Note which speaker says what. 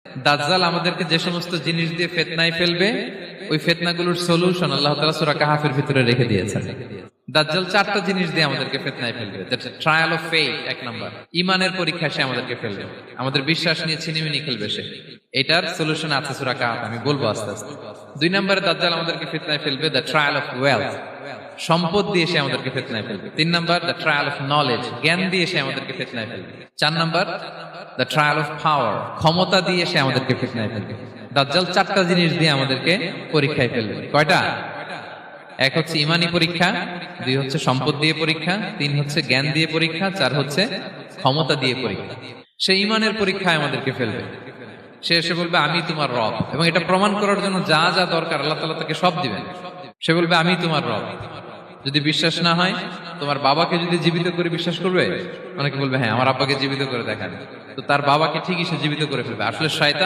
Speaker 1: দাজ্জাল আমাদেরকে যে সমস্ত জিনিস দিয়ে ফিতনায় ফেলবে, ওই ফিতনাগুলোর সলিউশন আল্লাহ তাআলা সূরা কাহাফের ভিতরে রেখে দিয়েছেন। দাজ্জাল চারটা জিনিস দিয়ে আমাদেরকে ফিতনায় ফেলবে। দ্যাটস ট্রায়াল অফ ফেথ, এক নাম্বার। ঈমানের পরীক্ষা সে আমাদেরকে ফেলবে, আমাদের বিশ্বাস নিয়ে ছিনিমিনি খেলবে সে। এটার সলিউশন আছে সূরা কাহাফ, আমি বলবো আস্তে আস্তে। দুই নম্বরে দাজ্জাল আমাদেরকে ফিতনায় ফেলবে দ্য ট্রায়াল অফ ওয়েলথ, সম্পদ দিয়ে সে আমাদেরকে ফিতনায় ফেলবে। তিন number the trial of knowledge, জ্ঞান দিয়ে সে আমাদেরকে ফিতনায় ফেলবে। চার number the trial of power, ক্ষমতা দিয়ে সে আমাদেরকে ফিতনায় ফেলবে। দাজ্জাল চারটা জিনিস দিয়ে আমাদেরকে পরীক্ষায় ফেলবে। কয়টা? এক হচ্ছে ইমানি পরীক্ষা, দুই হচ্ছে সম্পদ দিয়ে পরীক্ষা, তিন হচ্ছে জ্ঞান দিয়ে পরীক্ষা, চার হচ্ছে ক্ষমতা দিয়ে পরীক্ষা। সে ইমানের পরীক্ষায় আমাদেরকে ফেলবে। সে এসে বলবে আমি তোমার রব, এবং এটা প্রমাণ করার জন্য যা যা দরকার আল্লাহ তাআলা তাকে সব দিবেন। সে বলবে আমি তোমার রব। যদি বিশ্বাস না হয়, তোমার বাবাকে যদি জীবিত করে বিশ্বাস করবে? অনেকে বলবে হ্যাঁ আমার আব্বাকে জীবিত করে দেখান। তো তার বাবাকে ঠিকই সে জীবিত করে ফেলবে। আসলে শয়তান